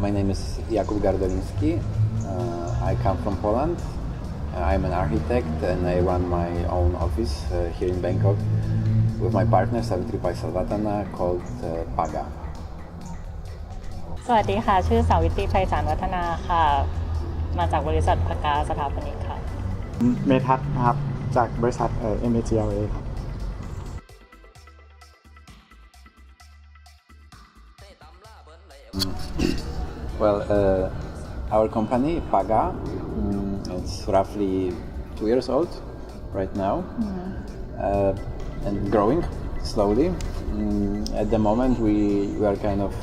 My name is Jakub Gardolinski. I come from Poland. I'm an architect and I run my own office here in Bangkok with my partner Savitri Paisalvatana called Paga. สวัสดีค่ะชื่อสาวิตรีไพศาลวัฒนาค่ะมาจากบริษัทพกาสถาปนิกค่ะเมทัศน์ครับจากบริษัทMAGLA ครับ Well, our company Paga, it's roughly 2 years old right now, and growing slowly. At the moment, we are kind of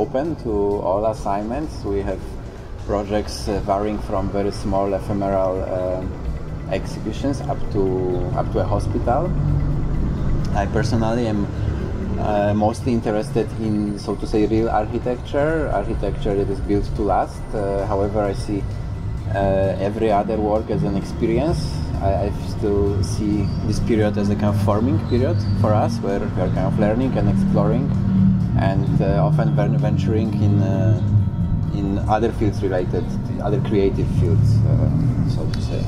open to all assignments. We have projects varying from very small ephemeral exhibitions up to a hospital. I personally am mostly interested in, so to say, real architecture that is built to last. However, I see every other work as an experience. I still see this period as a kind of forming period for us, where we are kind of learning and exploring, and often venturing in other fields related, other creative fields, so to say.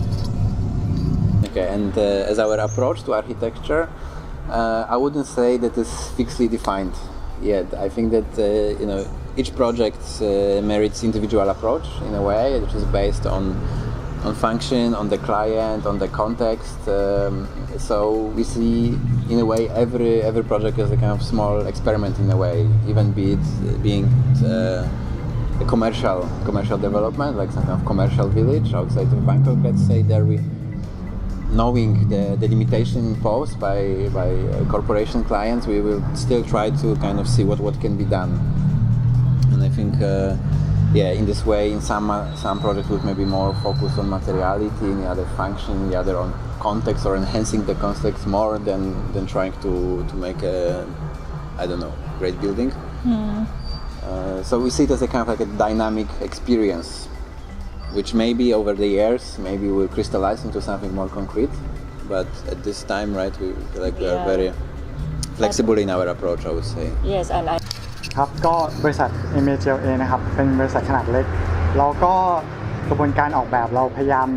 Okay, and as our approach to architecture, I wouldn't say that it's fixedly defined yet. I think that each project merits individual approach in a way, which is based on function, on the client, on the context. So we see, in a way, every project as a kind of small experiment in a way, even being a commercial development, like some kind of commercial village outside of Bangkok. Let's say there we. Knowing the limitation imposed by corporation clients, we will still try to kind of see what can be done. And I think, in this way, in some projects would maybe more focus on materiality, in the other function, in the other on context or enhancing the context more than trying to make a, I don't know, great building. So we see it as a kind of like a dynamic experience, which maybe over the years maybe will crystallize into something more concrete, but at this time, right, we feel like we are very flexible in our approach, I would say. Yes, and I ครับก็บริษัท MAGLA นะครับเป็นบริษัทขนาดเล็กเราก็กระบวนการออกแบบเราพยายาม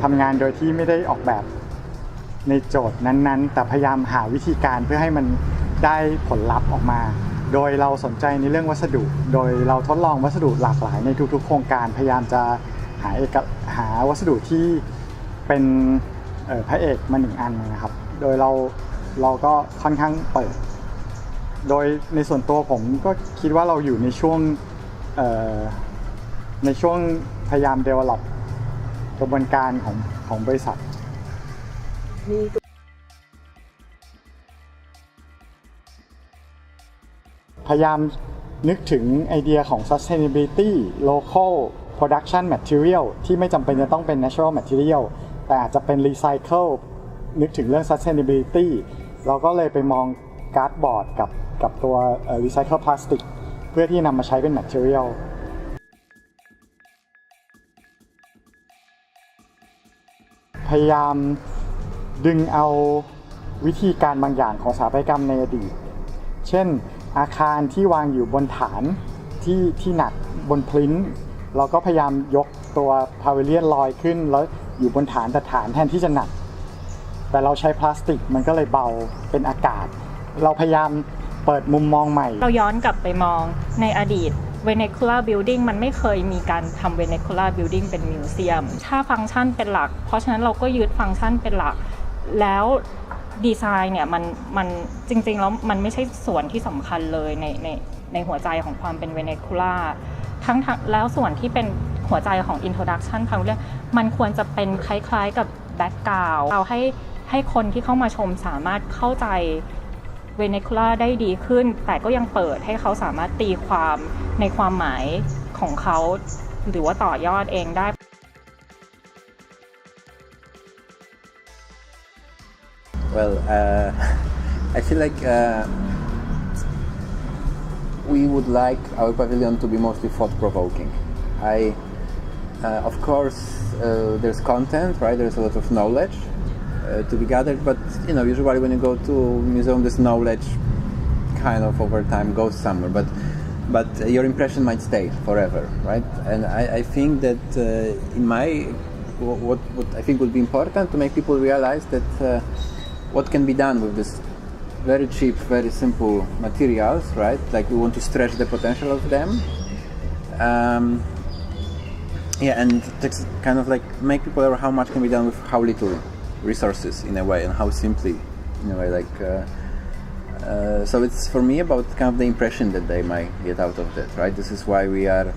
ทำงานโดยที่ไม่ได้ออกแบบในโจทย์นั้นๆแต่พยายามหาวิธีการเพื่อให้มันได้ผลลัพธ์ออกมาโดยเราสนใจในเรื่องวัสดุโดยเราทดลองวัสดุหลากหลายในทุกๆโครงการพยายามจะหาวัสดุที่เป็นพระเอกมา1อันนะครับโดยเราก็ค่อนข้างเปิดโดยในส่วนตัวผมก็คิดว่าเราอยู่ในช่วงพยายาม develop กระบวนการของบริษัทพยายามนึกถึงไอเดียของ sustainability local production material ที่ไม่จำเป็นจะต้องเป็น natural material แต่อาจจะเป็น recycle นึกถึงเรื่อง sustainability เราก็เลยไปมองการ์ดบอร์ดกับตัว recycle plastic เพื่อที่นำมาใช้เป็น material พยายามดึงเอาวิธีการบางอย่างของสถาปัตยกรรมในอดีตเช่นอาคารที่วางอยู่บนฐานที่หนักบนพื้นเราก็พยายามยกตัวพาวิเลียนลอยขึ้นแล้วอยู่บนฐานแต่ฐานแทนที่จะหนักแต่เราใช้พลาสติกมันก็เลยเบาเป็นอากาศเราพยายามเปิดมุมมองใหม่เราย้อนกลับไปมองในอดีต vernacular building มันไม่เคยมีการทำ vernacular building เป็นมิวเซียมถ้าฟังก์ชันเป็นหลักเพราะฉะนั้นเราก็ยึดฟังก์ชันเป็นหลักแล้วดีไซน์เนี่ยมันจริงๆแล้วมันไม่ใช่ส่วนที่สำคัญเลยในหัวใจของความเป็น vernacular ทั้งแล้วส่วนที่เป็นหัวใจของ introduction พาวิเลียนมันควรจะเป็นคล้ายๆกับ background เราให้คนที่เข้ามาชมสามารถเข้าใจ vernacular ได้ดีขึ้นแต่ก็ยังเปิดให้เขาสามารถตีความในความหมายของเขาหรือว่าต่อยอดเองได้ Well, I feel like we would like our pavilion to be mostly thought-provoking. Of course, there's content, right? There's a lot of knowledge to be gathered, but usually when you go to a museum, this knowledge kind of over time goes somewhere. But but your impression might stay forever, right? And I think that what I think would be important to make people realize that what can be done with this very cheap, very simple materials, right? Like we want to stretch the potential of them. And just kind of like make people aware how much can be done with how little resources in a way, and how simply in a way. Like so, it's for me about kind of the impression that they might get out of that, right? This is why we are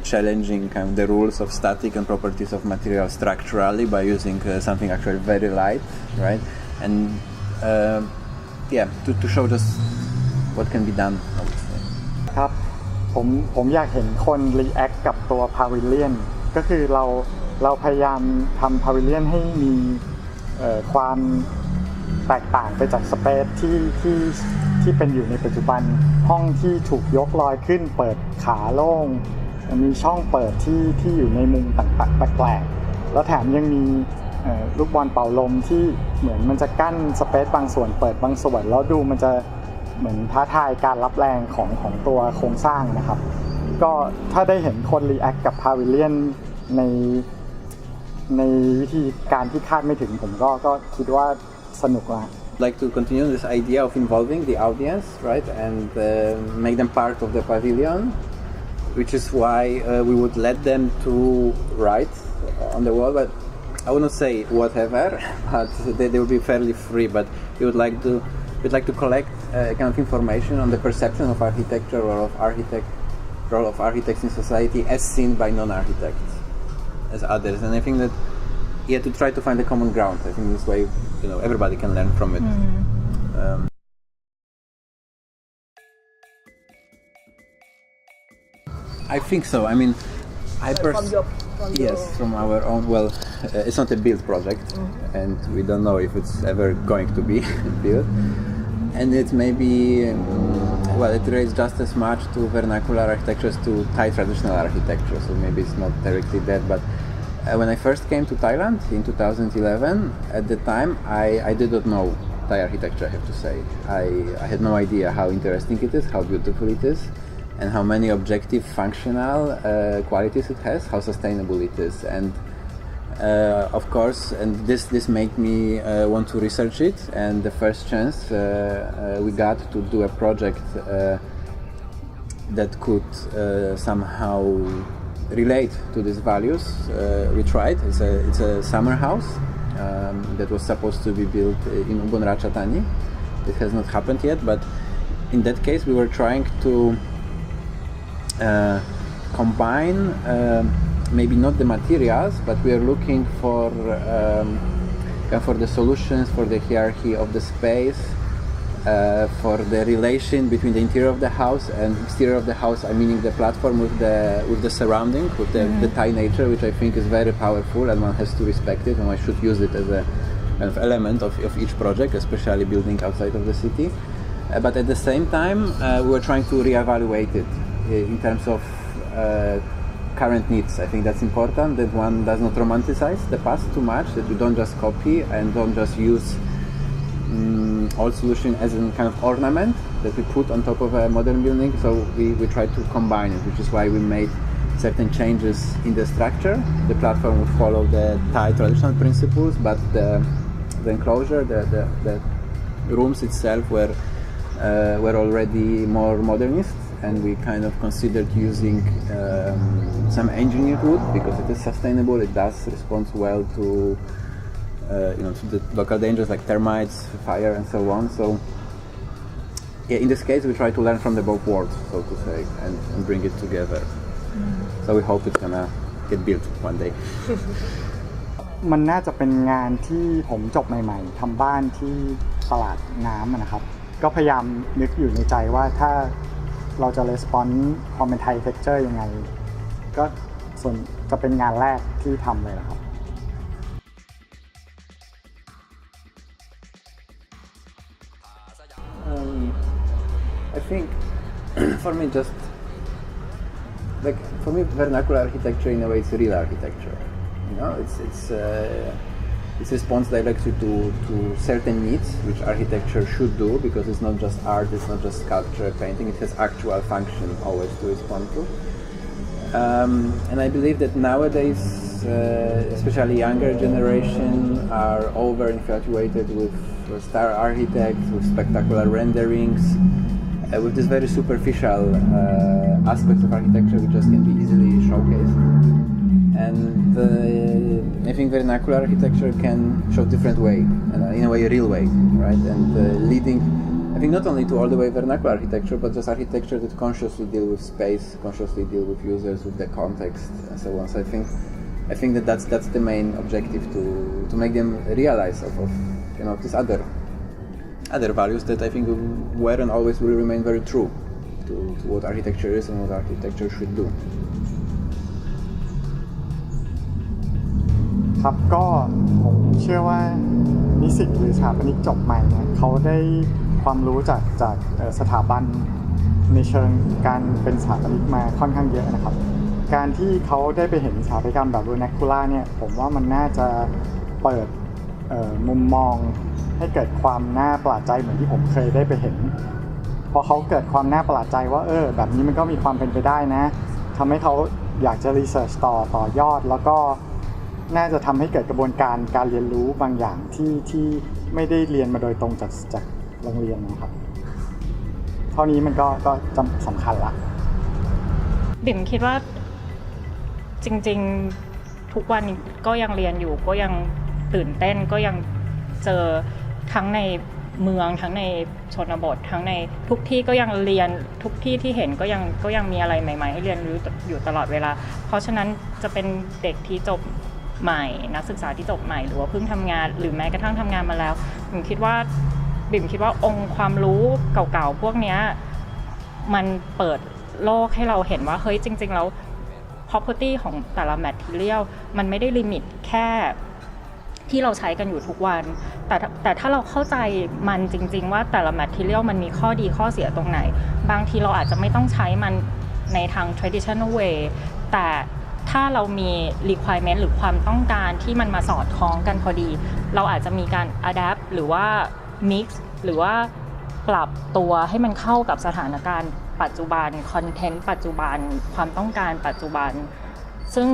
challenging kind of the rules of static and properties of material structurally by using something actually very light, right? And to show just what can be done, I would say. ครับผมอยากเห็นคน react กับตัว pavilion ก็คือเราพยายามทำ pavilion ให้มีความแตกต่างไปจาก space ที่เป็นอยู่ในปัจจุบันห้องที่ถูกยกลอยขึ้นเปิดขาโล่งมีช่องเปิดที่อยู่ในมุมต่างๆแปลกๆแล้วแถมยังมีลูกบอลเป่าลมที่เหมือนมันจะกั้น space บางส่วนเปิดบางส่วนแล้วดูมันจะเหมือนท้าทายการรับแรงของตัวโครงสร้างนะครับก็ถ้าได้เห็นคน react กับ pavilion ในวิธีการที่คาดไม่ถึงผมก็คิดว่าสนุกละ Like to continue this idea of involving the audience, right, and make them part of the pavilion, which is why we would let them to write on the wall, but I wouldn't say whatever, but they will be fairly free, but we'd like to collect kind of information on the perception of architecture or role of architects in society as seen by non-architects, as others. And I think that to try to find a common ground. I think this way, everybody can learn from it. I think so. I mean, from our own. Well, it's not a build project, and we don't know if it's ever going to be built. And it may be, it relates just as much to vernacular architecture as to Thai traditional architecture. So maybe it's not directly that, but when I first came to Thailand in 2011, at the time I did not know Thai architecture, I have to say. I had no idea how interesting it is, how beautiful it is, and how many objective functional qualities it has, how sustainable it is. And of course, and this made me want to research it, and the first chance we got to do a project that could somehow relate to these values. We tried. It's a summer house that was supposed to be built in Ubon Ratchathani. It has not happened yet, but in that case we were trying to combine maybe not the materials, but we are looking for the solutions for the hierarchy of the space, for the relation between the interior of the house and exterior of the house. I meaning the platform with the surrounding, with the Thai nature, which I think is very powerful, and one has to respect it, and one should use it as a kind of element of each project, especially building outside of the city. But at the same time, we were trying to reevaluate it in terms of current needs. I think that's important, that one does not romanticize the past too much, that you don't just copy and don't just use old solution as a kind of ornament that we put on top of a modern building. So we try to combine it, which is why we made certain changes in the structure. The platform would follow the Thai traditional principles, but the enclosure, the rooms itself were already more modernist, and we kind of considered using some engineered wood because it is sustainable. It does respond well to to the local dangers like termites, fire, and so on. So in this case, we try to learn from the both worlds, so to say, and bring it together. So we hope it's gonna get built one day. มันน่าจะเป็นงานที่ผมจบใหม่ๆทำบ้านที่ตลาดน้ำนะครับก็พยายามนึกอยู่ในใจว่าถ้าเราจะ respond ความเป็นไทย texture ยังไงก็ส่วนจะเป็นงานแรกที่ทำเลยนะครับ I think for me vernacular architecture in a way it's real architecture. It's It responds directly to certain needs which architecture should do, because it's not just art, it's not just sculpture, painting, it has actual function always to respond to. And I believe that nowadays, especially younger generation, are over infatuated with star architects, with spectacular renderings, with this very superficial aspects of architecture which just can be easily showcased. And I think vernacular architecture can show different way, in a way a real way, right? And leading, I think, not only to all the way vernacular architecture, but just architecture that consciously deal with space, consciously deal with users, with the context, and so on. So I think that's the main objective, to make them realize of these other values that I think were and always will remain very true to what architecture is and what architecture should do. ครับก็ผมเชื่อว่านิสิตหรือสถาปนิกจบใหม่เนี่ยเขาได้ความรู้จากสถาบันในเชิงการเป็นสถาปนิกมาค่อนข้างเยอะนะครับการที่เขาได้ไปเห็นสถาปัตยกรรมแบบ vernacular เนี่ยผมว่ามันน่าจะเปิดมุมมองให้เกิดความน่าประหลาดใจเหมือนที่ผมเคยได้ไปเห็นพอเขาเกิดความน่าประหลาดใจว่าแบบนี้มันก็มีความเป็นไปได้นะทำให้เขาอยากจะรีเสิร์ชต่อยอดแล้วก็น่าจะทำให้เกิดกระบวนการเรียนรู้บางอย่างที่ไม่ได้เรียนมาโดยตรงจากโรงเรียนนะครับเท่านี้มันก็สำคัญละบิ่มคิดว่าจริงๆทุกวันก็ยังเรียนอยู่ก็ยังตื่นเต้นก็ยังเจอทั้งในเมืองทั้งในชนบททั้งในทุกที่ก็ยังเรียนทุกที่ที่เห็นก็ยังมีอะไรใหม่ๆให้เรียนรู้อยู่ตลอดเวลาเพราะฉะนั้นจะเป็นเด็กที่จบใหม่นักศึกษาที่จบใหม่หรือว่าเพิ่งทำงานหรือแม้กระทั่งทำงานมาแล้วบิ่มคิดว่าองค์ความรู้เก่าๆพวกนี้มันเปิดโลกให้เราเห็นว่าเฮ้ยจริงๆแล้ว property ของแต่ละ material มันไม่ได้ลิมิตแค่ที่เราใช้กันอยู่ทุกวันแต่ถ้าเราเข้าใจมันจริงๆว่าแต่ละ material มันมีข้อดีข้อเสียตรงไหนบางทีเราอาจจะไม่ต้องใช้มันในทาง traditional way แต่ถ้าเรามี requirement หรือความต้องการที่มันมาสอดคล้องกันพอดีเราอาจจะมีการ adapt หรือว่า mix หรือว่าปรับตัวให้มันเข้ากับสถานการณ์ปัจจุบันคอนเทนต์ปัจจุบันความต้องการปัจจุบันซึ่ง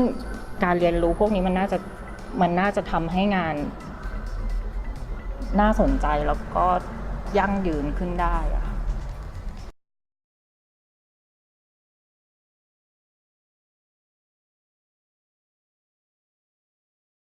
การเรียนรู้พวกนี้มันน่าจะทำให้งานน่าสนใจแล้วก็ยั่งยืนขึ้นได้